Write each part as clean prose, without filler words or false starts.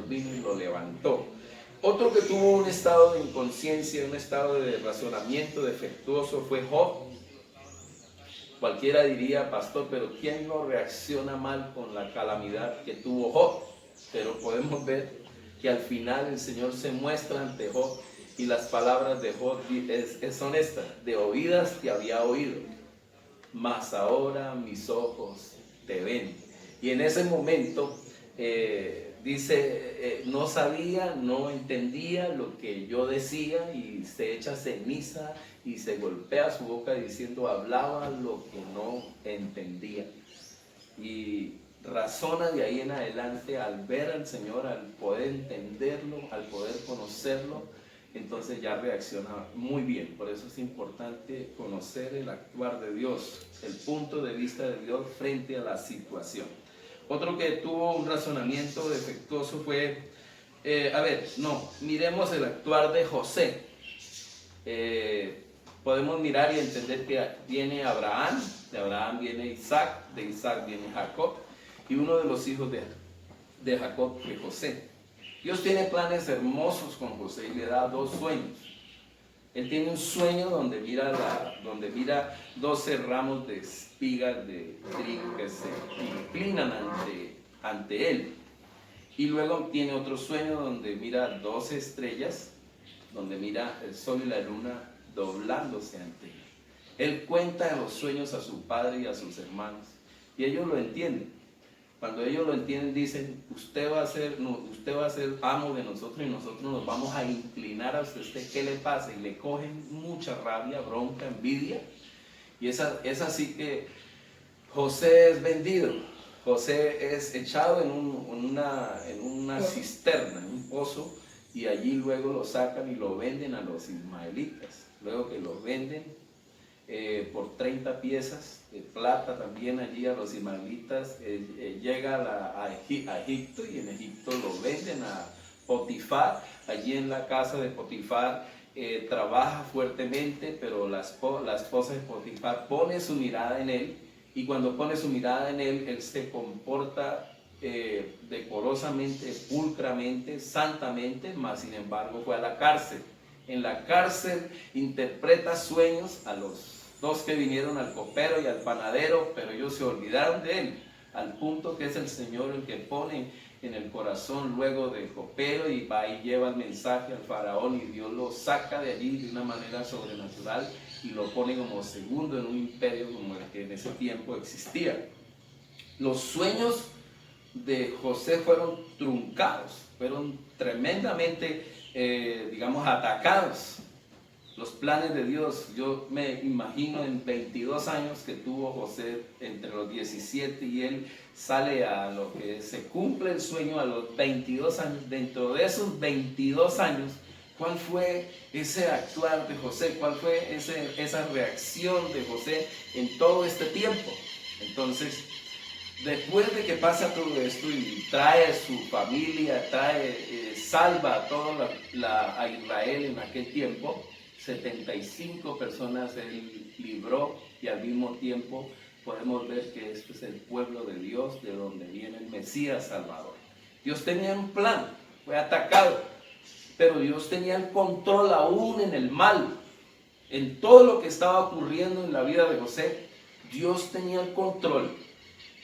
Señor vino y lo levantó. Otro que tuvo un estado de inconsciencia, un estado de razonamiento defectuoso fue Job. Cualquiera diría, pastor, pero ¿quién no reacciona mal con la calamidad que tuvo Job? Pero podemos ver que al final el Señor se muestra ante Job y las palabras de Job son estas: de oídas te había oído, mas ahora mis ojos te ven. Y en ese momento dice, no sabía, no entendía lo que yo decía, y se echa ceniza y se golpea su boca diciendo, hablaba lo que no entendía. Y razona de ahí en adelante al ver al Señor, al poder entenderlo, al poder conocerlo, entonces ya reacciona muy bien. Por eso es importante conocer el actuar de Dios, el punto de vista de Dios frente a la situación. Otro que tuvo un razonamiento defectuoso fue, miremos el actuar de José. Podemos mirar y entender que viene Abraham, de Abraham viene Isaac, de Isaac viene Jacob, y uno de los hijos de Jacob fue José. Dios tiene planes hermosos con José y le da dos sueños. Él tiene un sueño donde mira 12 ramos de espigas de trigo que se inclinan ante él. Y luego tiene otro sueño donde mira 12 estrellas, donde mira el sol y la luna doblándose ante él. Él cuenta los sueños a su padre y a sus hermanos, y ellos lo entienden. Cuando ellos lo entienden, dicen, usted va a ser amo de nosotros y nosotros nos vamos a inclinar a usted. ¿Qué le pasa? Y le cogen mucha rabia, bronca, envidia. Y es así que José es vendido. José es echado en una cisterna, en un pozo, y allí luego lo sacan y lo venden a los ismaelitas. Luego que lo venden por 30 piezas de plata también allí a los ismaelitas, llega a Egipto, y en Egipto lo venden a Potifar. Allí en la casa de Potifar trabaja fuertemente, pero la esposa de Potifar pone su mirada en él, y cuando pone su mirada en él, él se comporta decorosamente, pulcramente, santamente, mas sin embargo fue a la cárcel. En la cárcel interpreta sueños a los dos que vinieron, al copero y al panadero, pero ellos se olvidaron de él, al punto que es el Señor el que pone en el corazón luego del copero, y va y lleva el mensaje al faraón, y Dios lo saca de allí de una manera sobrenatural y lo pone como segundo en un imperio como el que en ese tiempo existía. Los sueños de José fueron truncados, fueron tremendamente atacados. Los planes de Dios, yo me imagino en 22 años que tuvo José, entre los 17 y él sale a lo que se cumple el sueño a los 22 años. Dentro de esos 22 años, ¿cuál fue ese actuar de José? ¿Cuál fue esa reacción de José en todo este tiempo? Entonces, después de que pasa todo esto y trae su familia, salva a toda a Israel en aquel tiempo, 75 personas él libró, y al mismo tiempo podemos ver que esto es el pueblo de Dios, de donde viene el Mesías Salvador. Dios tenía un plan, fue atacado, pero Dios tenía el control aún en el mal, en todo lo que estaba ocurriendo en la vida de José. Dios tenía el control,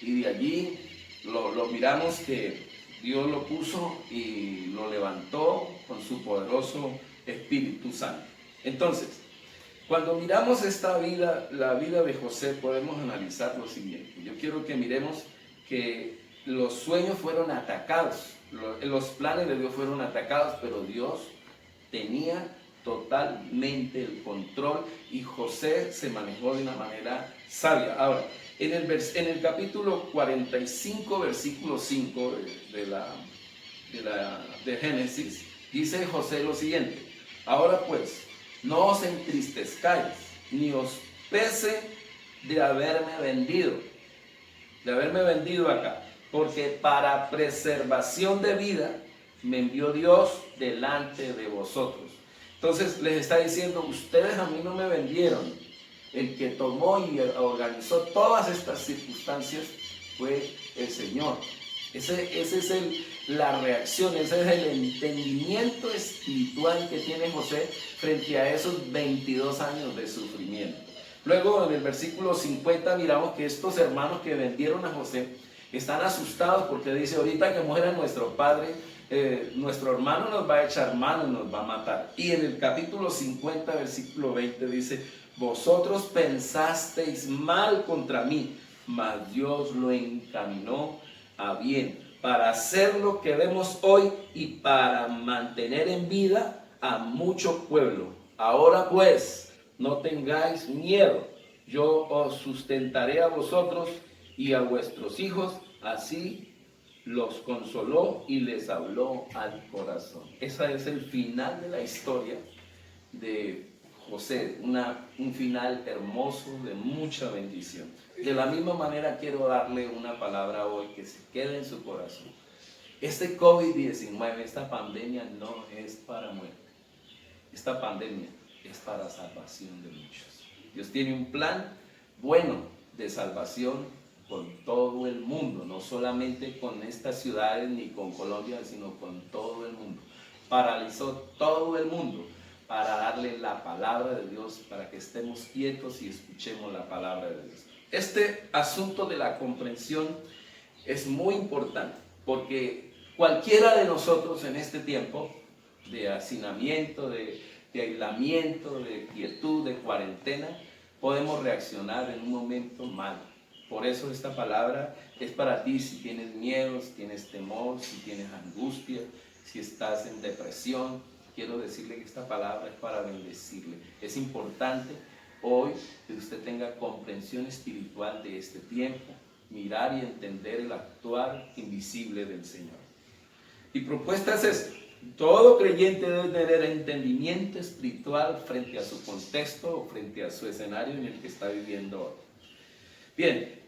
y de allí lo miramos que Dios lo puso y lo levantó con su poderoso Espíritu Santo. Entonces, cuando miramos esta vida, la vida de José, podemos analizar lo siguiente. Yo quiero que miremos que los sueños fueron atacados, los planes de Dios fueron atacados, pero Dios tenía totalmente el control, y José se manejó de una manera sabia. Ahora, en el capítulo 45, versículo 5 de Génesis, dice José lo siguiente: ahora pues, no os entristezcáis, ni os pese de haberme vendido acá, porque para preservación de vida me envió Dios delante de vosotros. Entonces les está diciendo, ustedes a mí no me vendieron. El que tomó y organizó todas estas circunstancias fue el Señor. Ese es la reacción, ese es el entendimiento espiritual que tiene José frente a esos 22 años de sufrimiento. Luego en el versículo 50 miramos que estos hermanos que vendieron a José están asustados porque dice, ahorita que muera nuestro padre, nuestro hermano nos va a echar mano y nos va a matar. Y en el capítulo 50, versículo 20 dice, vosotros pensasteis mal contra mí, mas Dios lo encaminó a bien, para hacer lo que vemos hoy y para mantener en vida a mucho pueblo. Ahora pues, no tengáis miedo, yo os sustentaré a vosotros y a vuestros hijos. Así los consoló y les habló al corazón. Ese es el final de la historia de José, un final hermoso de mucha bendición. De la misma manera quiero darle una palabra hoy que se quede en su corazón. Este COVID-19, esta pandemia no es para muerte. Esta pandemia es para salvación de muchos. Dios tiene un plan bueno de salvación con todo el mundo, no solamente con estas ciudades ni con Colombia, sino con todo el mundo. Paralizó todo el mundo para darle la palabra de Dios, para que estemos quietos y escuchemos la palabra de Dios. Este asunto de la comprensión es muy importante, porque cualquiera de nosotros en este tiempo de hacinamiento, de aislamiento, de quietud, de cuarentena, podemos reaccionar en un momento mal. Por eso esta palabra es para ti si tienes miedo, si tienes temor, si tienes angustia, si estás en depresión. Quiero decirle que esta palabra es para bendecirle. Es importante hoy que usted tenga comprensión espiritual de este tiempo, mirar y entender el actuar invisible del Señor. Mi propuesta es esta: todo creyente debe tener entendimiento espiritual frente a su contexto o frente a su escenario en el que está viviendo hoy. Bien,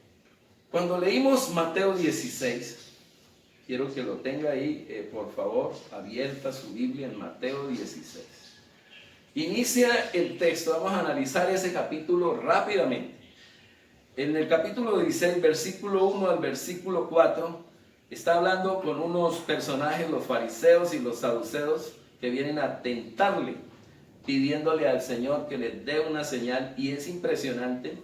cuando leímos Mateo 16, quiero que lo tenga ahí, por favor, abierta su Biblia en Mateo 16. Inicia el texto, vamos a analizar ese capítulo rápidamente. En el capítulo 16, versículo 1 al versículo 4, está hablando con unos personajes, los fariseos y los saduceos, que vienen a tentarle, pidiéndole al Señor que les dé una señal. Y es impresionante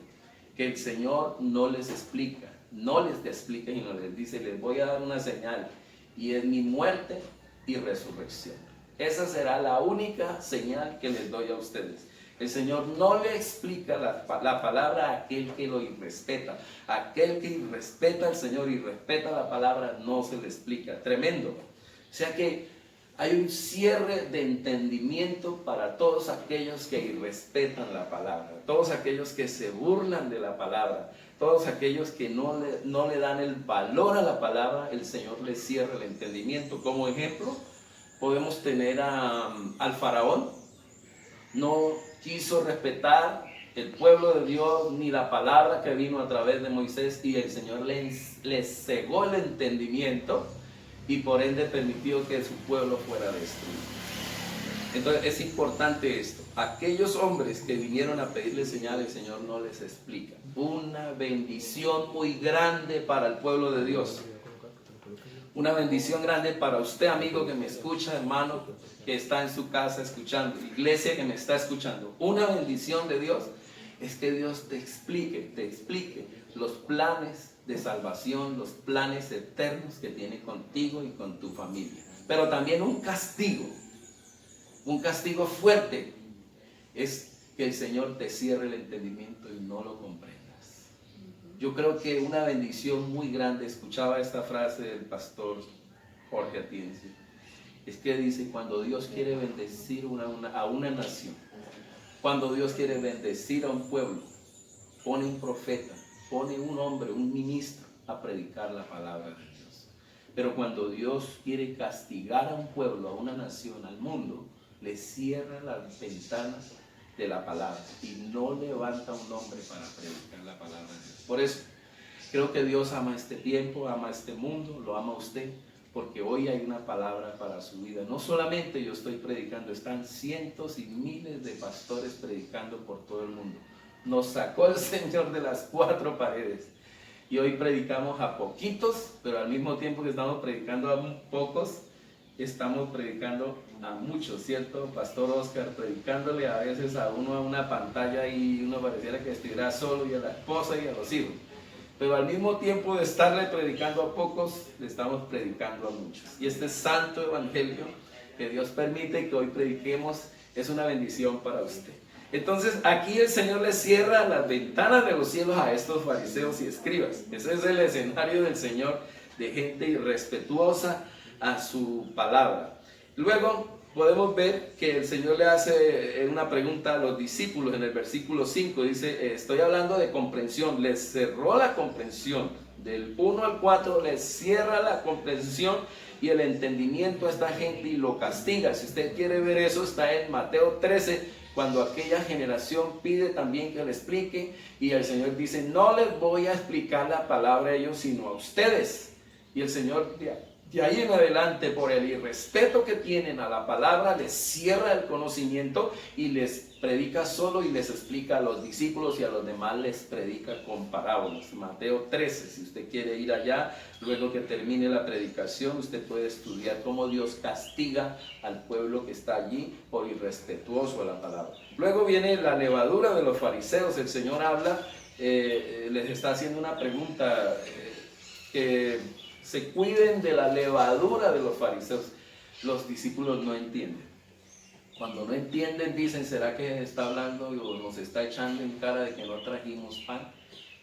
que el Señor no les explica, sino les dice, les voy a dar una señal, y es mi muerte y resurrección. Esa será la única señal que les doy a ustedes. El Señor no le explica la palabra a aquel que lo irrespeta. Aquel que irrespeta al Señor y respeta la palabra no se le explica. Tremendo. O sea que hay un cierre de entendimiento para todos aquellos que irrespetan la palabra, todos aquellos que se burlan de la palabra, todos aquellos que no le dan el valor a la palabra. El Señor les cierra el entendimiento. Como ejemplo, podemos tener al faraón. No quiso respetar el pueblo de Dios ni la palabra que vino a través de Moisés, y el Señor les cegó el entendimiento y por ende permitió que su pueblo fuera destruido. Entonces es importante esto. Aquellos hombres que vinieron a pedirle señal, el Señor no les explica. Una bendición muy grande para el pueblo de Dios. Una bendición grande para usted, amigo que me escucha, hermano que está en su casa escuchando, iglesia que me está escuchando. Una bendición de Dios es que Dios te explique los planes de salvación, los planes eternos que tiene contigo y con tu familia. Pero también un castigo fuerte, es que el Señor te cierre el entendimiento y no lo comprendas. Yo creo que una bendición muy grande, escuchaba esta frase del pastor Jorge Atienza, es que dice, cuando Dios quiere bendecir a una nación, cuando Dios quiere bendecir a un pueblo, pone un profeta, pone un hombre, un ministro a predicar la palabra de Dios. Pero cuando Dios quiere castigar a un pueblo, a una nación, al mundo, le cierra las ventanas de la palabra y no levanta un hombre para predicar la palabra de Dios. Por eso creo que Dios ama este tiempo, ama este mundo, lo ama a usted, porque hoy hay una palabra para su vida. No solamente yo estoy predicando, están cientos y miles de pastores predicando por todo el mundo. Nos sacó el Señor de las cuatro paredes y hoy predicamos a poquitos, pero al mismo tiempo que estamos predicando a pocos, estamos predicando a muchos, ¿cierto? Pastor Oscar, predicándole a veces a uno a una pantalla y uno pareciera que estuviera solo, y a la esposa y a los hijos. Pero al mismo tiempo de estarle predicando a pocos, le estamos predicando a muchos. Y este santo evangelio que Dios permite que hoy prediquemos es una bendición para usted. Entonces aquí el Señor le cierra las ventanas de los cielos a estos fariseos y escribas. Ese es el escenario del Señor, de gente irrespetuosa a su palabra. Luego podemos ver que el Señor le hace una pregunta a los discípulos en el versículo 5. Dice, estoy hablando de comprensión. Les cerró la comprensión. Del 1 al 4 les cierra la comprensión y el entendimiento a esta gente y lo castiga. Si usted quiere ver eso, está en Mateo 13, cuando aquella generación pide también que le explique, y el Señor dice, no les voy a explicar la palabra a ellos, sino a ustedes. Y el Señor de ahí en adelante, por el irrespeto que tienen a la palabra, les cierra el conocimiento y les predica solo y les explica a los discípulos, y a los demás les predica con parábolas. Mateo 13, si usted quiere ir allá, luego que termine la predicación, usted puede estudiar cómo Dios castiga al pueblo que está allí por irrespetuoso a la palabra. Luego viene la levadura de los fariseos. El Señor habla, les está haciendo una pregunta, que se cuiden de la levadura de los fariseos. Los discípulos no entienden. Cuando no entienden, dicen, ¿será que está hablando o nos está echando en cara de que no trajimos pan?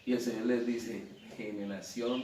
Y el Señor les dice, generación,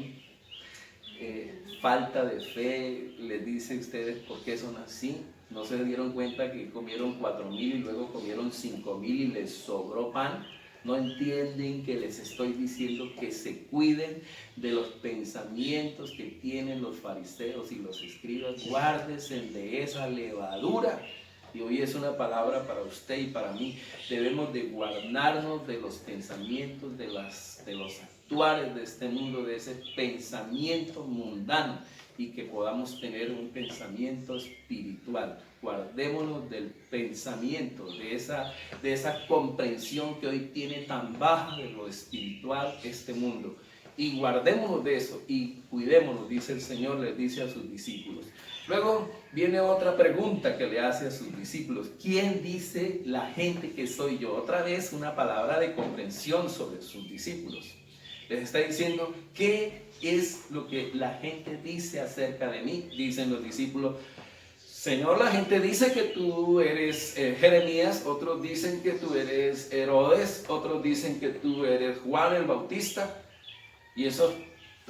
falta de fe, les dice ustedes por qué son así. ¿No se dieron cuenta que comieron 4,000 y luego comieron 5,000 y les sobró pan? No entienden que les estoy diciendo que se cuiden de los pensamientos que tienen los fariseos y los escribas. Guárdense de esa levadura. Y hoy es una palabra para usted y para mí. Debemos de guardarnos de los pensamientos, de los actuales de este mundo, de ese pensamiento mundano, y que podamos tener un pensamiento espiritual. Guardémonos del pensamiento, de esa comprensión que hoy tiene tan baja de lo espiritual este mundo. Y guardémonos de eso y cuidémonos, dice el Señor, les dice a sus discípulos. Luego viene otra pregunta que le hace a sus discípulos. ¿Quién dice la gente que soy yo? Otra vez una palabra de comprensión sobre sus discípulos. Les está diciendo, ¿qué es lo que la gente dice acerca de mí? Dicen los discípulos, Señor, la gente dice que tú eres Jeremías, otros dicen que tú eres Herodes, otros dicen que tú eres Juan el Bautista. Y eso es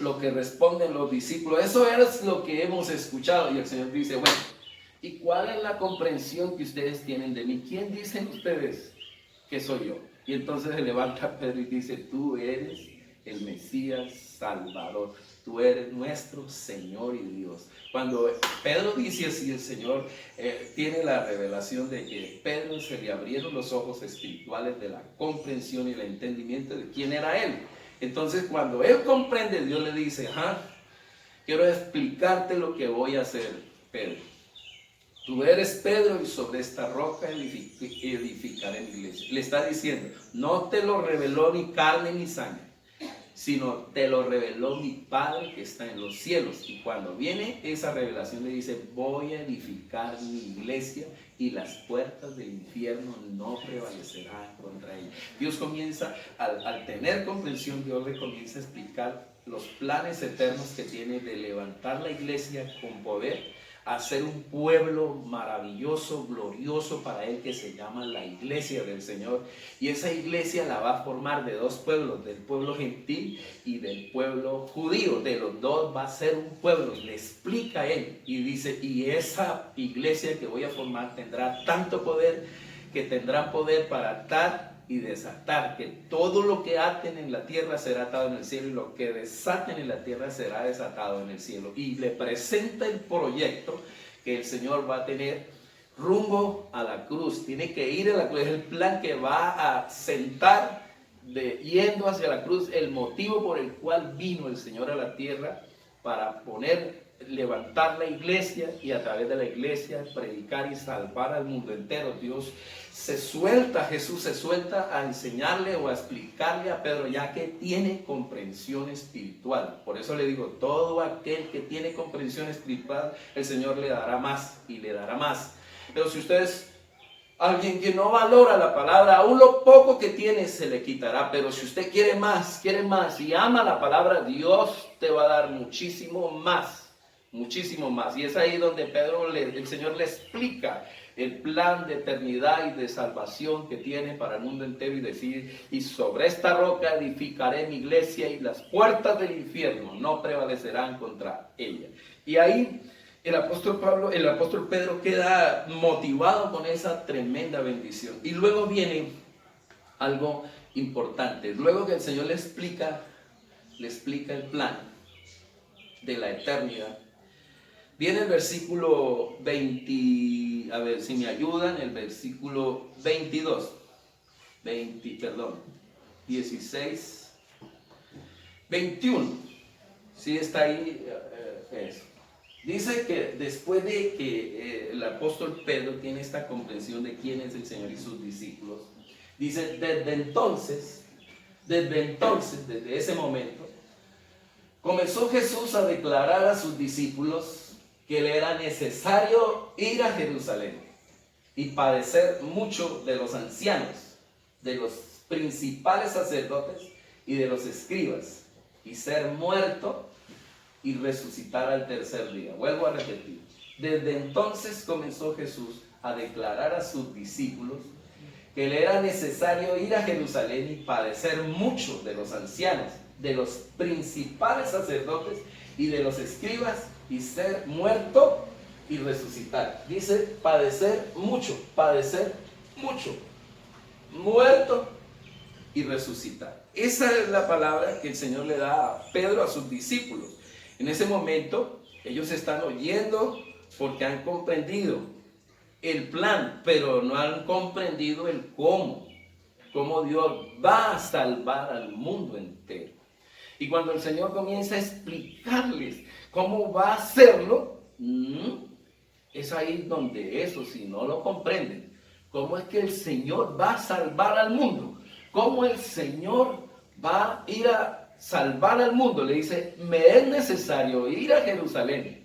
lo que responden los discípulos. Eso es lo que hemos escuchado. Y el Señor dice, bueno, ¿y cuál es la comprensión que ustedes tienen de mí? ¿Quién dicen ustedes que soy yo? Y entonces se levanta Pedro y dice, tú eres el Mesías Salvador. Tú eres nuestro Señor y Dios. Cuando Pedro dice así, el Señor tiene la revelación de que Pedro se le abrieron los ojos espirituales de la comprensión y el entendimiento de quién era él. Entonces cuando él comprende, Dios le dice, quiero explicarte lo que voy a hacer, Pedro. Tú eres Pedro y sobre esta roca edificaré mi iglesia. Le está diciendo, no te lo reveló ni carne ni sangre, sino te lo reveló mi Padre que está en los cielos. Y cuando viene esa revelación le dice, voy a edificar mi iglesia y las puertas del infierno no prevalecerán contra ella. Dios comienza, al tener comprensión, Dios le comienza a explicar los planes eternos que tiene de levantar la iglesia con poder, hacer un pueblo maravilloso, glorioso para él, que se llama la iglesia del Señor. Y esa iglesia la va a formar de dos pueblos, del pueblo gentil y del pueblo judío. De los dos va a ser un pueblo. Y le explica a él y dice, y esa iglesia que voy a formar tendrá tanto poder, que tendrá poder para atar y desatar, que todo lo que aten en la tierra será atado en el cielo, y lo que desaten en la tierra será desatado en el cielo. Y le presenta el proyecto que el Señor va a tener rumbo a la cruz. Tiene que ir a la cruz, es el plan que va a sentar yendo hacia la cruz, el motivo por el cual vino el Señor a la tierra, para poner levantar la iglesia y a través de la iglesia predicar y salvar al mundo entero. Jesús se suelta a enseñarle o a explicarle a Pedro, ya que tiene comprensión espiritual. Por eso le digo, todo aquel que tiene comprensión espiritual, el Señor le dará más y le dará más. Pero si ustedes, alguien que no valora la palabra, aún lo poco que tiene se le quitará. Pero si usted quiere más y ama la palabra, Dios te va a dar muchísimo más. Muchísimo más. Y es ahí donde el Señor le explica el plan de eternidad y de salvación que tiene para el mundo entero, y decir, y sobre esta roca edificaré mi iglesia, y las puertas del infierno no prevalecerán contra ella. Y ahí el apóstol Pedro queda motivado con esa tremenda bendición. Y luego viene algo importante. Luego que el Señor le explica el plan de la eternidad, viene el versículo 20, a ver si me ayudan, el versículo 16, 21, ¿sí está ahí? Eso. Dice que después de que el apóstol Pedro tiene esta comprensión de quién es el Señor y sus discípulos, dice, desde entonces, desde ese momento, comenzó Jesús a declarar a sus discípulos que le era necesario ir a Jerusalén y padecer mucho de los ancianos, de los principales sacerdotes y de los escribas, y ser muerto y resucitar al tercer día. Vuelvo a repetir, desde entonces comenzó Jesús a declarar a sus discípulos que le era necesario ir a Jerusalén y padecer mucho de los ancianos, de los principales sacerdotes y de los escribas, y ser muerto y resucitar. Dice padecer mucho, muerto y resucitar. Esa es la palabra que el Señor le da a Pedro, a sus discípulos. En ese momento ellos están oyendo porque han comprendido el plan, pero no han comprendido el cómo Dios va a salvar al mundo entero. Y cuando el Señor comienza a explicarles cómo va a hacerlo, es ahí donde eso, si no lo comprenden, cómo es que el Señor va a salvar al mundo, cómo el Señor va a ir a salvar al mundo. Le dice, me es necesario ir a Jerusalén,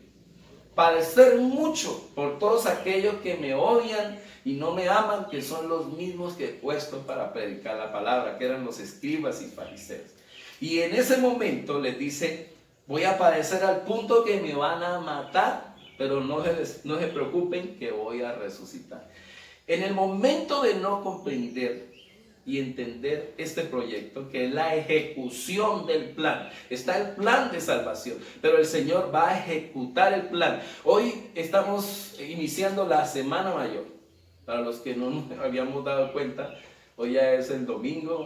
padecer mucho por todos aquellos que me odian y no me aman, que son los mismos que he puesto para predicar la palabra, que eran los escribas y fariseos. Y en ese momento les dice, voy a padecer al punto que me van a matar, pero no se preocupen que voy a resucitar. En el momento de no comprender y entender este proyecto, que es la ejecución del plan, está el plan de salvación, pero el Señor va a ejecutar el plan. Hoy estamos iniciando la Semana Mayor. Para los que no nos habíamos dado cuenta, hoy ya es el domingo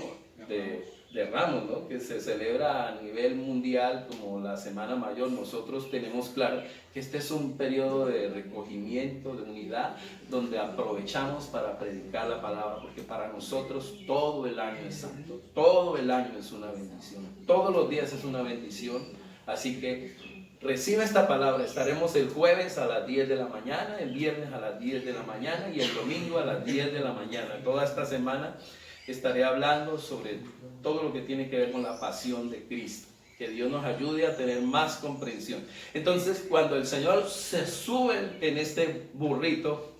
de Ramos, ¿no? Que se celebra a nivel mundial como la Semana Mayor. Nosotros tenemos claro que este es un periodo de recogimiento, de unidad, donde aprovechamos para predicar la palabra, porque para nosotros todo el año es santo, todo el año es una bendición, todos los días es una bendición. Así que recibe esta palabra. Estaremos el jueves a las 10 de la mañana, el viernes a las 10 de la mañana y el domingo a las 10 de la mañana. Toda esta semana estaré hablando sobre todo lo que tiene que ver con la pasión de Cristo. Que Dios nos ayude a tener más comprensión. Entonces, cuando el Señor se sube en este burrito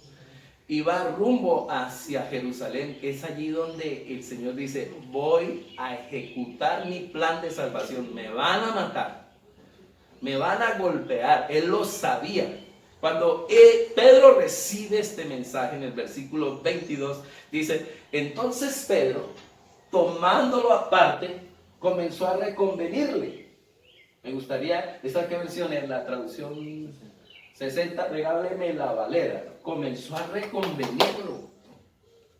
y va rumbo hacia Jerusalén, es allí donde el Señor dice, voy a ejecutar mi plan de salvación. Me van a matar, me van a golpear. Él lo sabía. Cuando Pedro recibe este mensaje en el versículo 22, dice, entonces Pedro, tomándolo aparte, comenzó a reconvenirle. Me gustaría, ¿esta qué versión es? La traducción 60, regáleme la Valera. Comenzó a reconvenirlo.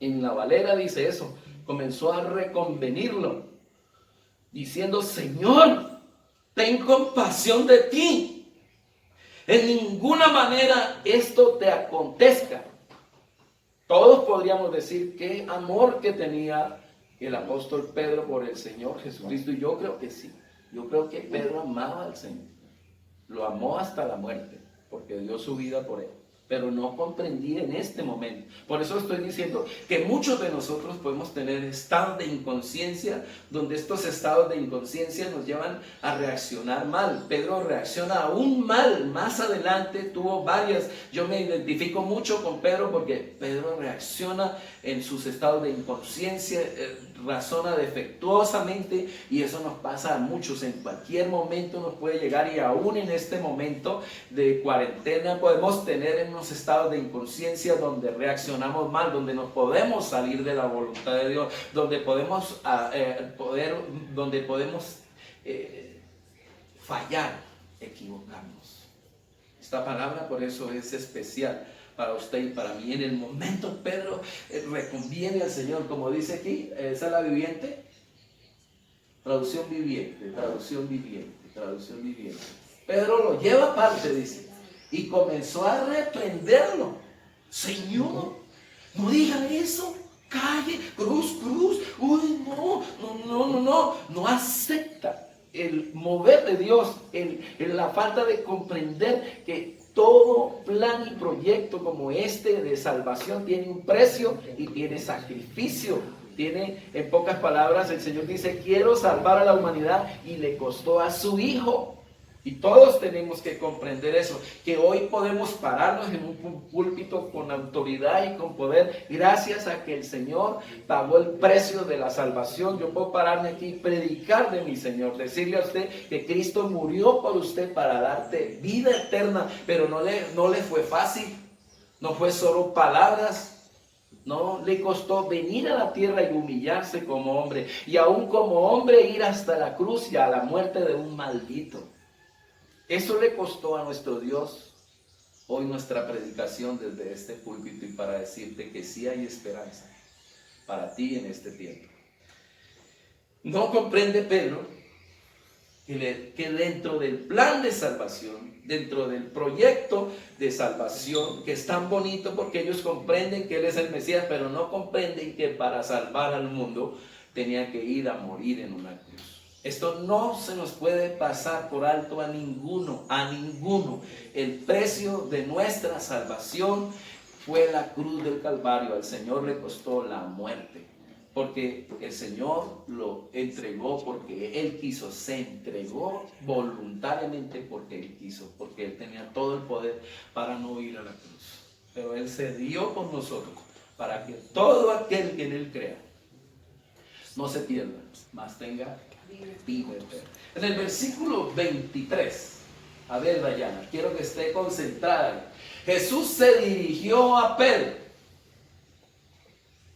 En la Valera dice eso, comenzó a reconvenirlo, diciendo, Señor, ten compasión de ti. En ninguna manera esto te acontezca. Todos podríamos decir qué amor que tenía el apóstol Pedro por el Señor Jesucristo. Y yo creo que sí. Yo creo que Pedro amaba al Señor. lo amó hasta la muerte, porque dio su vida por él. Pero no comprendí en este momento. Por eso estoy diciendo que muchos de nosotros podemos tener estados de inconsciencia, donde estos estados de inconsciencia nos llevan a reaccionar mal. Pedro reacciona aún mal. Más adelante tuvo varias. Yo me identifico mucho con Pedro porque Pedro reacciona en sus estados de inconsciencia, razona defectuosamente, y eso nos pasa a muchos. En cualquier momento nos puede llegar, y aún en este momento de cuarentena podemos tener en unos estados de inconsciencia donde reaccionamos mal, donde nos podemos salir de la voluntad de Dios, donde podemos fallar, equivocarnos. Esta palabra por eso es especial para usted y para mí. En el momento Pedro reconviene al Señor, como dice aquí, esa es la viviente, traducción viviente. Pedro lo lleva aparte, dice, y comenzó a reprenderlo. Señor, no diga eso, calle, cruz, uy, no acepta el mover de Dios, la falta de comprender que todo plan y proyecto como este de salvación tiene un precio y tiene sacrificio. Tiene, en pocas palabras, el Señor dice, quiero salvar a la humanidad, y le costó a su Hijo. Y todos tenemos que comprender eso, que hoy podemos pararnos en un púlpito con autoridad y con poder, gracias a que el Señor pagó el precio de la salvación. Yo puedo pararme aquí y predicar de mi Señor, decirle a usted que Cristo murió por usted para darte vida eterna, pero no le fue fácil, no fue solo palabras. No, le costó venir a la tierra y humillarse como hombre, y aún como hombre ir hasta la cruz y a la muerte de un maldito. Eso le costó a nuestro Dios. Hoy nuestra predicación desde este púlpito, y para decirte que sí hay esperanza para ti en este tiempo. No comprende Pedro que dentro del plan de salvación, dentro del proyecto de salvación, que es tan bonito porque ellos comprenden que Él es el Mesías, pero no comprenden que para salvar al mundo tenía que ir a morir en una cruz. Esto no se nos puede pasar por alto a ninguno. El precio de nuestra salvación fue la cruz del Calvario. Al Señor le costó la muerte, porque el Señor lo entregó porque Él quiso. Se entregó voluntariamente porque Él quiso, porque Él tenía todo el poder para no ir a la cruz. Pero Él se dio por nosotros, para que todo aquel que en Él crea no se pierda, mas tenga vida eterna. En el versículo 23, a ver, Dayana, quiero que esté concentrada. Jesús se dirigió a Pedro,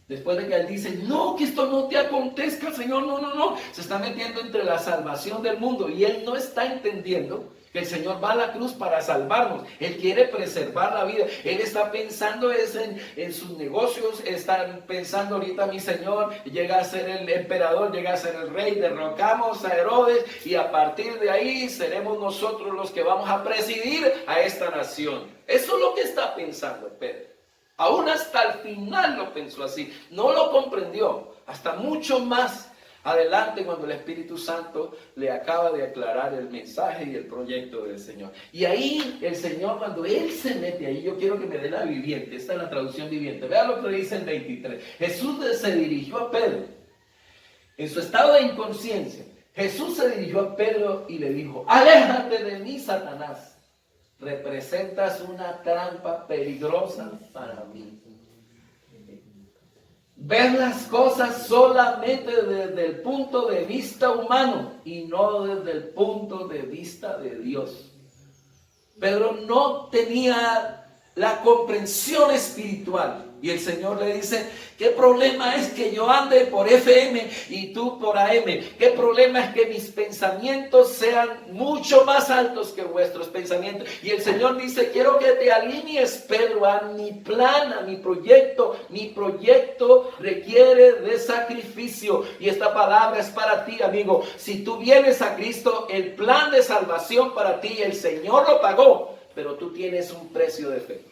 después de que Él dice, no, que esto no te acontezca, Señor, no, se está metiendo entre la salvación del mundo, y Él no está entendiendo que el Señor va a la cruz para salvarnos. Él quiere preservar la vida. Él está pensando en sus negocios, está pensando ahorita, mi Señor llega a ser el emperador, llega a ser el rey, derrocamos a Herodes, y a partir de ahí seremos nosotros los que vamos a presidir a esta nación. Eso es lo que está pensando Pedro. Aún hasta el final lo pensó así, no lo comprendió, hasta mucho más adelante, cuando el Espíritu Santo le acaba de aclarar el mensaje y el proyecto del Señor. Y ahí el Señor, cuando Él se mete ahí, yo quiero que me dé la viviente, esta es la traducción viviente. Vean lo que dice el 23. Jesús se dirigió a Pedro en su estado de inconsciencia. Jesús se dirigió a Pedro y le dijo, aléjate de mí, Satanás. Representas una trampa peligrosa para mí. Ver las cosas solamente desde el punto de vista humano y no desde el punto de vista de Dios. Pedro no tenía la comprensión espiritual. Y el Señor le dice, ¿qué problema es que yo ande por FM y tú por AM? ¿Qué problema es que mis pensamientos sean mucho más altos que vuestros pensamientos? Y el Señor dice, quiero que te alinees, Pedro, a mi plan, a mi proyecto. Mi proyecto requiere de sacrificio. Y esta palabra es para ti, amigo. Si tú vienes a Cristo, el plan de salvación para ti, el Señor lo pagó, pero tú tienes un precio de fe.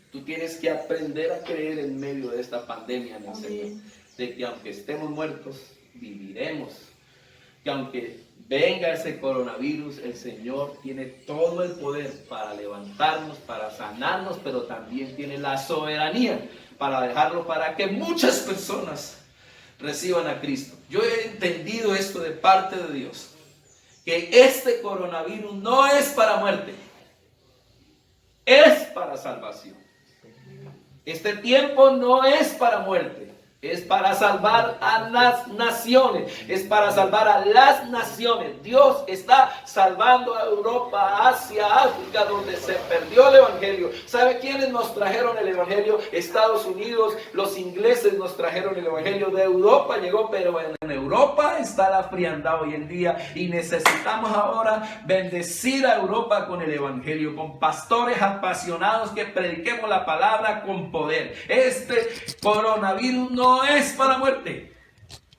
Tú tienes que aprender a creer en medio de esta pandemia en el Señor, de que aunque estemos muertos, viviremos, que aunque venga ese coronavirus, el Señor tiene todo el poder para levantarnos, para sanarnos, pero también tiene la soberanía para dejarlo para que muchas personas reciban a Cristo. Yo he entendido esto de parte de Dios, que este coronavirus no es para muerte, es para salvación. Este tiempo no es para muerte, es para salvar a las naciones, es para salvar a las naciones. Dios está salvando a Europa, Asia, África, donde se perdió el Evangelio. ¿Sabe quiénes nos trajeron el Evangelio? Estados Unidos, los ingleses nos trajeron el Evangelio. De Europa llegó, pero en Europa está la frialdad hoy en día y necesitamos ahora bendecir a Europa con el Evangelio, con pastores apasionados que prediquemos la palabra con poder. Este coronavirus no es para muerte,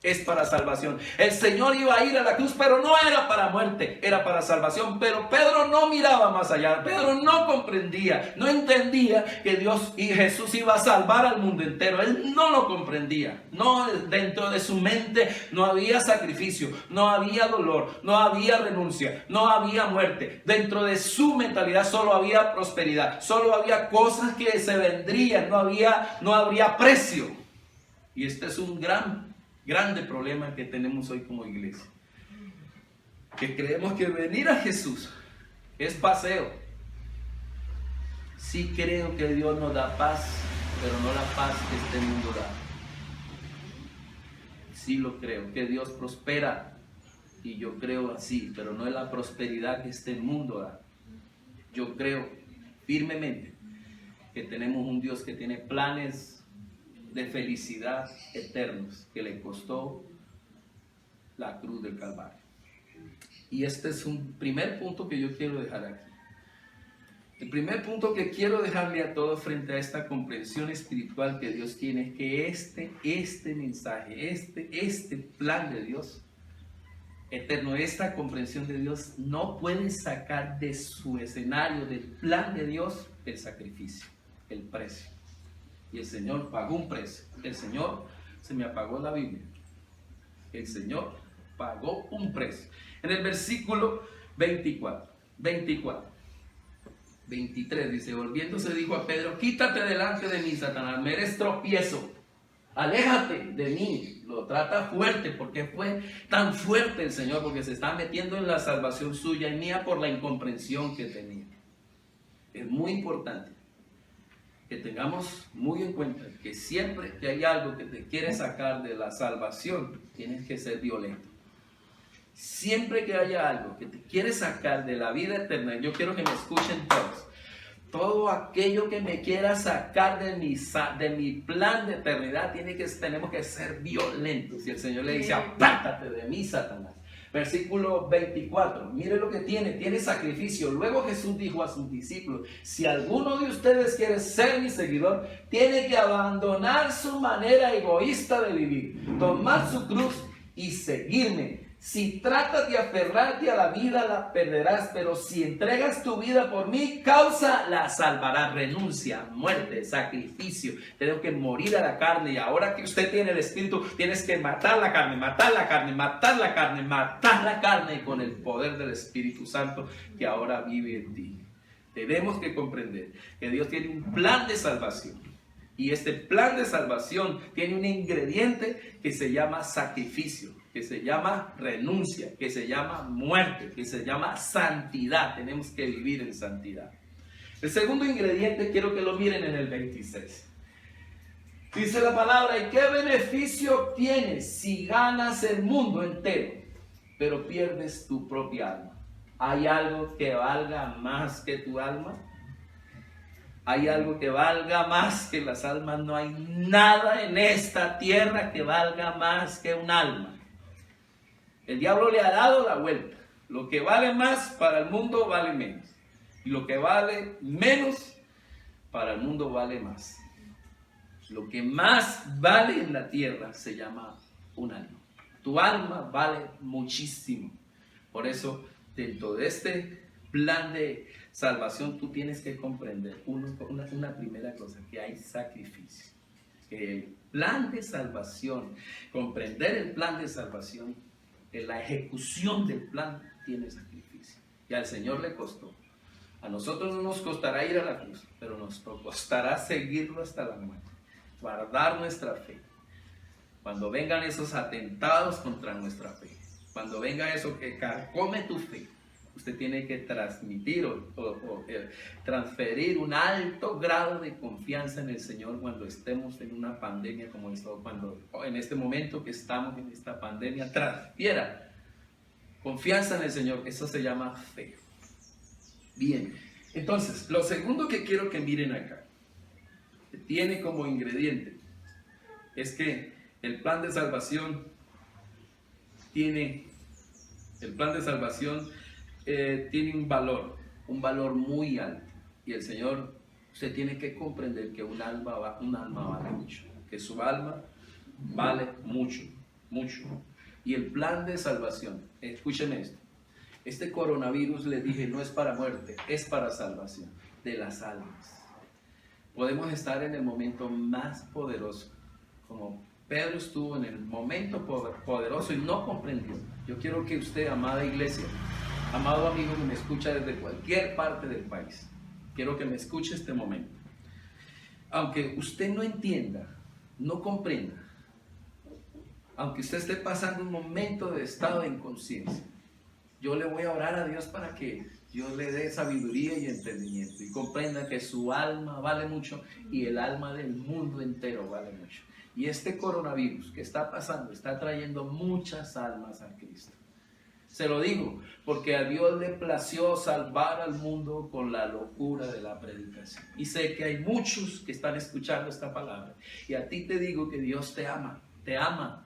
es para salvación. El Señor iba a ir a la cruz, pero no era para muerte, era para salvación. Pero Pedro no miraba más allá. Pedro no comprendía, no entendía que Dios y Jesús iba a salvar al mundo entero. Él no lo comprendía. No, dentro de su mente no había sacrificio, no había dolor, no había renuncia, no había muerte. Dentro de su mentalidad solo había prosperidad, solo había cosas que se vendrían, no habría precio. Y este es un grande problema que tenemos hoy como iglesia. Que creemos que venir a Jesús es paseo. Sí creo que Dios nos da paz, pero no la paz que este mundo da. Sí lo creo, que Dios prospera. Y yo creo así, pero no es la prosperidad que este mundo da. Yo creo firmemente que tenemos un Dios que tiene planes de felicidad eternos, que le costó la cruz del Calvario. Y este es un primer punto que yo quiero dejar aquí. El primer punto que quiero dejarle a todos frente a esta comprensión espiritual que Dios tiene es que este mensaje, este plan de Dios eterno, esta comprensión de Dios no puede sacar de su escenario, del plan de Dios, el sacrificio, el precio. Y el Señor pagó un precio. El Señor, se me apagó la Biblia. El Señor pagó un precio. En el versículo 23 dice, volviéndose dijo a Pedro, quítate delante de mí, Satanás, me eres tropiezo. Aléjate de mí. Lo trata fuerte. Porque fue tan fuerte el Señor, porque se está metiendo en la salvación suya y mía por la incomprensión que tenía. Es muy importante que tengamos muy en cuenta que siempre que hay algo que te quiere sacar de la salvación, tienes que ser violento. Siempre que haya algo que te quiere sacar de la vida eterna, yo quiero que me escuchen todos. Todo aquello que me quiera sacar de mi plan de eternidad, tenemos que ser violentos. Y el Señor le dice, apártate de mí, Satanás. Versículo 24, mire lo que tiene sacrificio. Luego Jesús dijo a sus discípulos, si alguno de ustedes quiere ser mi seguidor, tiene que abandonar su manera egoísta de vivir, tomar su cruz y seguirme. Si tratas de aferrarte a la vida, la perderás, pero si entregas tu vida por mi causa, la salvarás. Renuncia, muerte, sacrificio. Tenemos que morir a la carne, y ahora que usted tiene el Espíritu, tienes que matar la carne, matar la carne, matar la carne, matar la carne con el poder del Espíritu Santo que ahora vive en ti. Tenemos que comprender que Dios tiene un plan de salvación. Y este plan de salvación tiene un ingrediente que se llama sacrificio, que se llama renuncia, que se llama muerte, que se llama santidad. Tenemos que vivir en santidad. El segundo ingrediente quiero que lo miren en el 26. Dice la palabra, ¿y qué beneficio tienes si ganas el mundo entero, pero pierdes tu propia alma? ¿Hay algo que valga más que tu alma? ¿Hay algo que valga más que las almas? No hay nada en esta tierra que valga más que un alma. El diablo le ha dado la vuelta. Lo que vale más para el mundo vale menos. Y lo que vale menos para el mundo vale más. Lo que más vale en la tierra se llama un alma. Tu alma vale muchísimo. Por eso, dentro de este plan de salvación, tú tienes que comprender una primera cosa, que hay sacrificio. Que el plan de salvación, comprender el plan de salvación, En la ejecución del plan tiene sacrificio. Y al Señor le costó. A nosotros no nos costará ir a la cruz, pero nos costará seguirlo hasta la muerte. Guardar nuestra fe. Cuando vengan esos atentados contra nuestra fe, cuando venga eso que carcome tu fe, usted tiene que transmitir o transferir un alto grado de confianza en el Señor cuando estemos en una pandemia como esta, cuando en este momento que estamos en esta pandemia, transfiera confianza en el Señor. Eso se llama fe. Bien, entonces, lo segundo que quiero que miren acá, que tiene como ingrediente, es que el plan de salvación tiene un valor muy alto. Y el Señor, usted tiene que comprender que un alma vale mucho, que su alma vale mucho, mucho. Y el plan de salvación, escúcheme esto, este coronavirus, les dije, no es para muerte, es para salvación de las almas. Podemos estar en el momento más poderoso, como Pedro estuvo en el momento poderoso y no comprendió. Yo quiero que usted, amada iglesia, amado amigo que me escucha desde cualquier parte del país, quiero que me escuche este momento. Aunque usted no entienda, no comprenda, aunque usted esté pasando un momento de estado de inconsciencia, yo le voy a orar a Dios para que Dios le dé sabiduría y entendimiento y comprenda que su alma vale mucho y el alma del mundo entero vale mucho. Y este coronavirus que está pasando está trayendo muchas almas a Cristo. Se lo digo porque a Dios le plació salvar al mundo con la locura de la predicación. Y sé que hay muchos que están escuchando esta palabra. Y a ti te digo que Dios te ama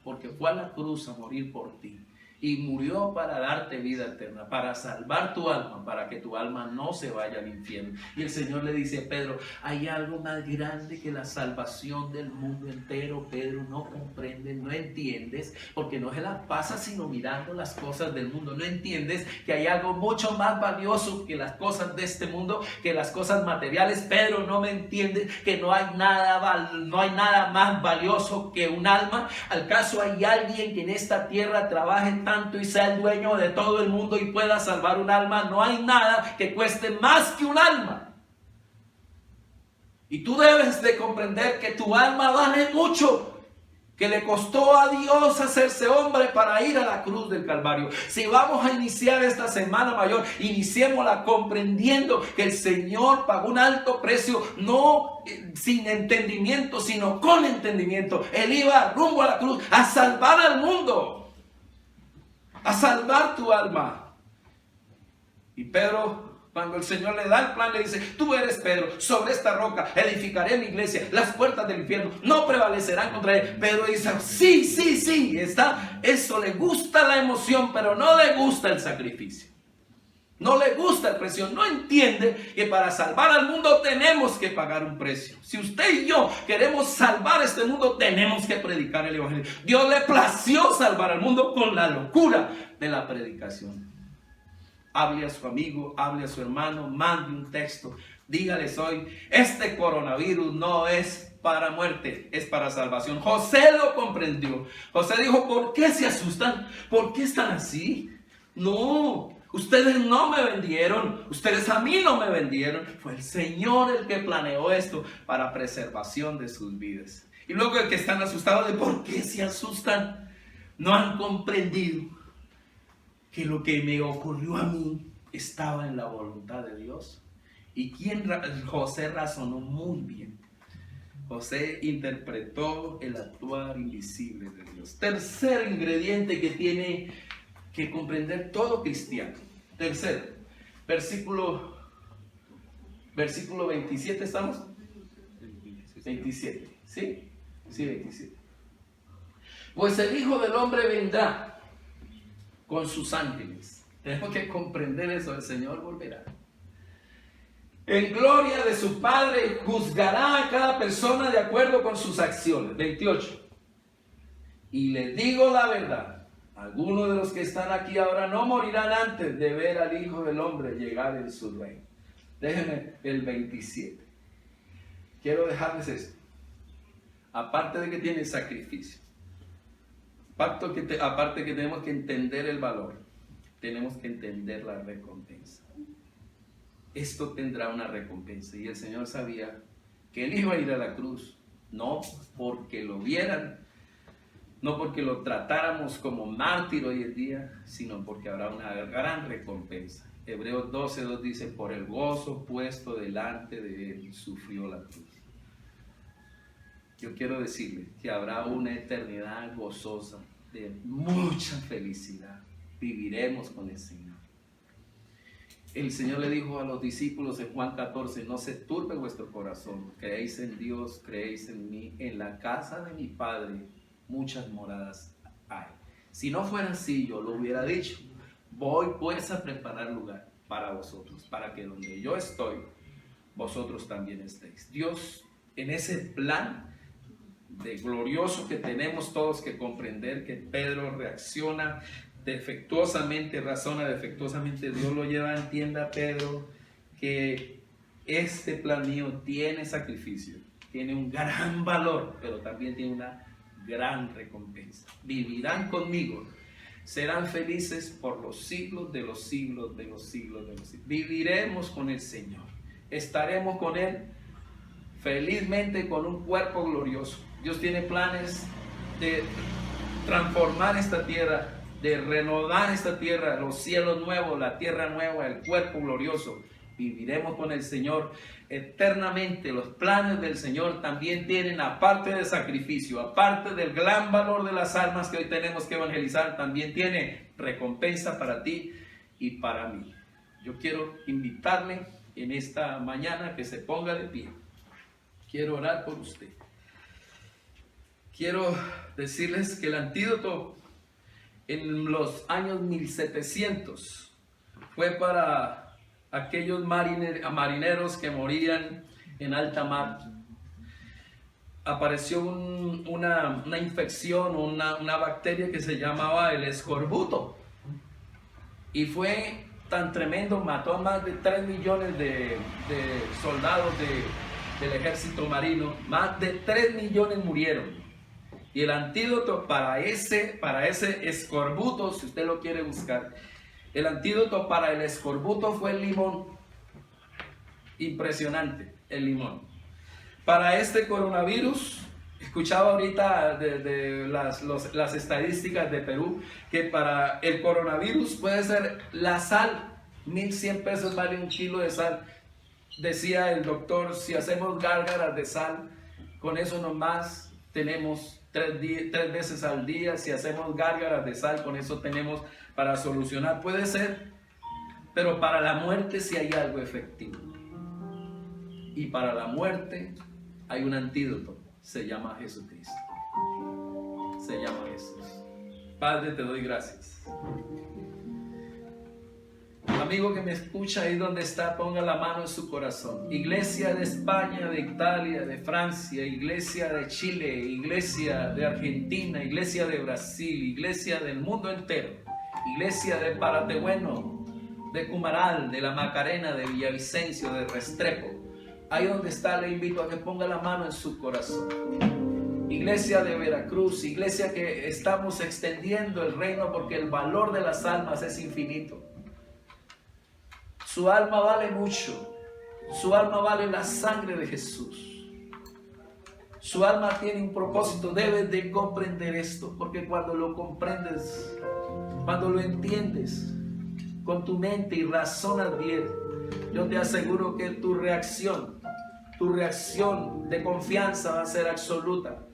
porque fue a la cruz a morir por ti. Y murió para darte vida eterna, para salvar tu alma, para que tu alma no se vaya al infierno. Y el Señor le dice a Pedro, hay algo más grande que la salvación del mundo entero. Pedro, no comprendes, no entiendes, porque no se la pasa sino mirando las cosas del mundo. No entiendes que hay algo mucho más valioso que las cosas de este mundo, que las cosas materiales. Pedro, no me entiendes que no hay nada más valioso que un alma. ¿Acaso hay alguien que en esta tierra trabaje tanto y sea el dueño de todo el mundo y pueda salvar un alma? No hay nada que cueste más que un alma. Y tú debes de comprender que tu alma vale mucho, que le costó a Dios hacerse hombre para ir a la cruz del Calvario. Si vamos a iniciar esta Semana Mayor, iniciémosla comprendiendo que el Señor pagó un alto precio, no sin entendimiento, sino con entendimiento. Él iba rumbo a la cruz a salvar al mundo, a salvar tu alma. Y Pedro, cuando el Señor le da el plan, le dice, tú eres Pedro, sobre esta roca edificaré mi iglesia, las puertas del infierno no prevalecerán contra él. Pedro dice, sí, eso le gusta la emoción, pero no le gusta el sacrificio. No le gusta el precio, no entiende que para salvar al mundo tenemos que pagar un precio. Si usted y yo queremos salvar este mundo, tenemos que predicar el evangelio. Dios le plació salvar al mundo con la locura de la predicación. Hable a su amigo, hable a su hermano, mande un texto, dígales hoy, este coronavirus no es para muerte, es para salvación. José lo comprendió. José dijo, ¿por qué se asustan? ¿Por qué están así? No, ustedes no me vendieron, ustedes a mí no me vendieron. Fue el Señor el que planeó esto para preservación de sus vidas. Y luego el que están asustados de por qué se asustan, no han comprendido que lo que me ocurrió a mí estaba en la voluntad de Dios. Y José razonó muy bien. José interpretó el actuar invisible de Dios. Tercer ingrediente que tiene que comprender todo cristiano. Tercero, versículo 27, ¿estamos? 27, ¿sí? Sí, 27. Pues el Hijo del Hombre vendrá con sus ángeles. Tenemos que comprender eso. El Señor volverá en gloria de su Padre, juzgará a cada persona de acuerdo con sus acciones. 28. Y les digo la verdad, algunos de los que están aquí ahora no morirán antes de ver al Hijo del Hombre llegar en su reino. Déjenme el 27. Quiero dejarles esto. Aparte de que tiene sacrificio, Aparte que tenemos que entender el valor, tenemos que entender la recompensa. Esto tendrá una recompensa. Y el Señor sabía que Él iba a ir a la cruz, no porque lo vieran, no porque lo tratáramos como mártir hoy en día, sino porque habrá una gran recompensa. Hebreos 12:2 dice, por el gozo puesto delante de Él, sufrió la cruz. Yo quiero decirle que habrá una eternidad gozosa, de mucha felicidad. Viviremos con el Señor. El Señor le dijo a los discípulos en Juan 14, no se turbe vuestro corazón, creéis en Dios, creéis en mí, en la casa de mi Padre muchas moradas hay. Si no fuera así, yo lo hubiera dicho, voy pues a preparar lugar para vosotros, para que donde yo estoy, vosotros también estéis. Dios, en ese plan de glorioso que tenemos todos que comprender, que Pedro reacciona defectuosamente, razona defectuosamente, Dios lo lleva, entienda Pedro, que este plan mío tiene sacrificio, tiene un gran valor, pero también tiene una gran recompensa. Vivirán conmigo, serán felices por los siglos de los siglos de los siglos de los siglos. Viviremos con el Señor, estaremos con Él felizmente con un cuerpo glorioso. Dios tiene planes de transformar esta tierra, de renovar esta tierra, los cielos nuevos, la tierra nueva, el cuerpo glorioso. Viviremos con el Señor eternamente. Los planes del Señor también tienen, aparte del sacrificio, aparte del gran valor de las almas que hoy tenemos que evangelizar, también tiene recompensa para ti y para mí. Yo quiero invitarle en esta mañana que se ponga de pie. Quiero orar por usted. Quiero decirles que el antídoto en los años 1700 fue para aquellos marineros que morían en alta mar. Apareció una infección, una bacteria que se llamaba el escorbuto. Y fue tan tremendo, mató a más de 3 millones de soldados del ejército marino. Más de 3 millones murieron. Y el antídoto para ese escorbuto, si usted lo quiere buscar, el antídoto para el escorbuto fue el limón. Impresionante, el limón. Para este coronavirus, escuchaba ahorita de las estadísticas de Perú, que para el coronavirus puede ser la sal. 1,100 pesos vale un kilo de sal. Decía el doctor, si hacemos gárgaras de sal, con eso nomás tenemos 3 veces al día. Si hacemos gárgaras de sal, con eso tenemos para solucionar. Puede ser, pero para la muerte sí hay algo efectivo. Y para la muerte hay un antídoto. Se llama Jesucristo. Se llama Jesús. Padre, te doy gracias. Amigo que me escucha, ahí donde está, ponga la mano en su corazón. Iglesia de España, de Italia, de Francia, iglesia de Chile, iglesia de Argentina, iglesia de Brasil, iglesia del mundo entero, iglesia de Paratebueno, de Cumaral, de La Macarena, de Villavicencio, de Restrepo. Ahí donde está, le invito a que ponga la mano en su corazón. Iglesia de Veracruz, iglesia que estamos extendiendo el reino porque el valor de las almas es infinito. Su alma vale mucho. Su alma vale la sangre de Jesús. Su alma tiene un propósito. Debes de comprender esto, porque cuando lo comprendes, cuando lo entiendes con tu mente y razonas bien, yo te aseguro que tu reacción de confianza va a ser absoluta.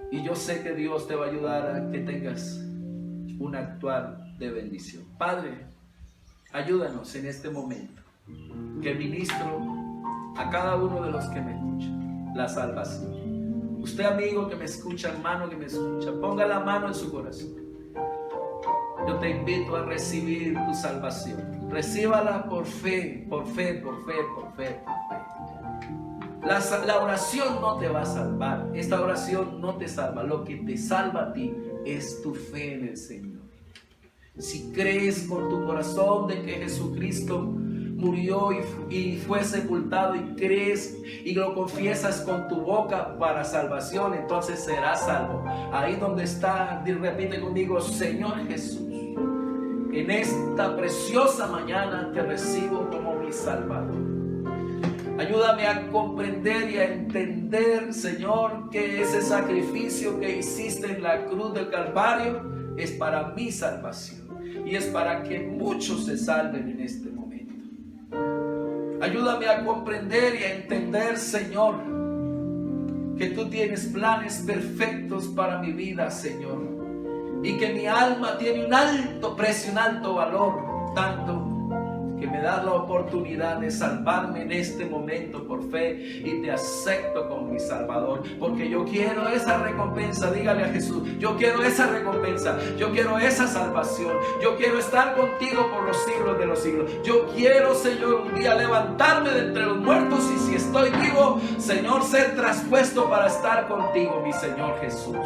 Y yo sé que Dios te va a ayudar a que tengas un actuar de bendición. Padre, ayúdanos en este momento, que ministro a cada uno de los que me escuchan la salvación. Usted, amigo que me escucha, hermano que me escucha, ponga la mano en su corazón. Yo te invito a recibir tu salvación. Recíbala por fe, por fe, por fe, por fe, por fe. La oración no te va a salvar. Esta oración no te salva. Lo que te salva a ti es tu fe en el Señor. Si crees con tu corazón de que Jesucristo murió y fue sepultado, y crees y lo confiesas con tu boca para salvación, entonces serás salvo. Ahí donde está, repite conmigo: Señor Jesús, en esta preciosa mañana te recibo como mi Salvador. Ayúdame a comprender y a entender, Señor, que ese sacrificio que hiciste en la cruz del Calvario es para mi salvación y es para que muchos se salven en este momento. Ayúdame a comprender y a entender, Señor, que tú tienes planes perfectos para mi vida, Señor, y que mi alma tiene un alto precio, un alto valor, tanto que me das la oportunidad de salvarme en este momento por fe, y te acepto como mi Salvador, porque yo quiero esa recompensa. Dígale a Jesús: yo quiero esa recompensa, yo quiero esa salvación, yo quiero estar contigo por los siglos de los siglos. Yo quiero, Señor, un día levantarme de entre los muertos, y si estoy vivo, Señor, ser traspuesto para estar contigo, mi Señor Jesús.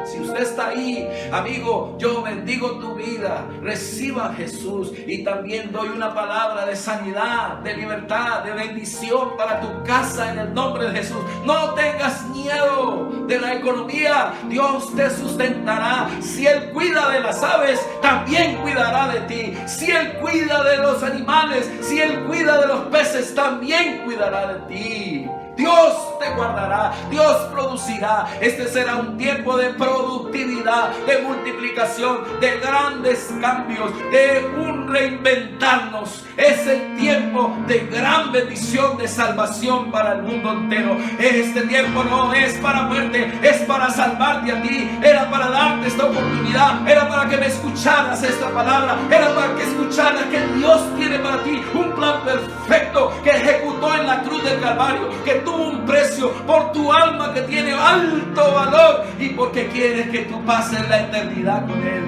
Si usted está ahí, amigo, yo bendigo tu vida. Reciba a Jesús, y también doy una palabra de sanidad, de libertad, de bendición para tu casa en el nombre de Jesús. No tengas miedo de la economía. Dios te sustentará. Si Él cuida de las aves, también cuidará de ti. Si Él cuida de los animales, si Él cuida de los peces, también cuidará de ti. Dios te guardará, Dios producirá. Este será un tiempo de productividad, de multiplicación, de grandes cambios, de un reinventarnos. Es el tiempo de gran bendición, de salvación para el mundo entero. Este tiempo no es para muerte, es para salvarte a ti. Era para darte esta oportunidad, era para que me escucharas esta palabra, era para que escucharas que Dios tiene para ti un plan perfecto que ejecutó en la cruz del Calvario, que tuvo un precio por tu alma que tiene alto valor, y porque quieres que tú pases la eternidad con Él.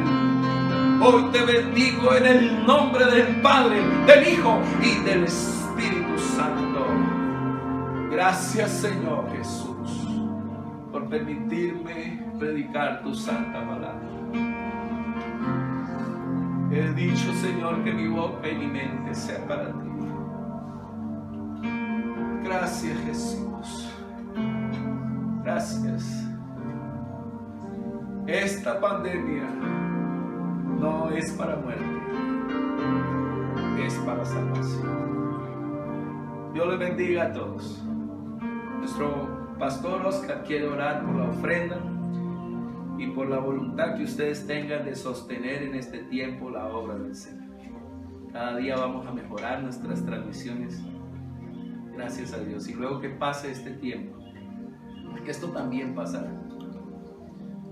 Hoy te bendigo en el nombre del Padre, del Hijo y del Espíritu Santo. Gracias, Señor Jesús, por permitirme predicar tu santa palabra. He dicho, Señor, que mi boca y mi mente sea para ti. Gracias, Jesús. Gracias. Esta pandemia no es para muerte, es para salvación. Dios les bendiga a todos. Nuestro pastor Oscar quiere orar por la ofrenda y por la voluntad que ustedes tengan de sostener en este tiempo la obra del Señor. Cada día vamos a mejorar nuestras transmisiones. Gracias a Dios. Y luego que pase este tiempo, esto también pasará.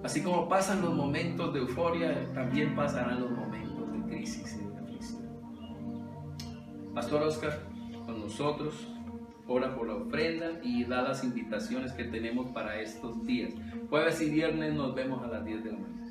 Así como pasan los momentos de euforia, también pasarán los momentos de crisis y de aflicción. Pastor Oscar, con nosotros, ora por la ofrenda y da las invitaciones que tenemos para estos días. Jueves y viernes nos vemos a las 10 de la mañana.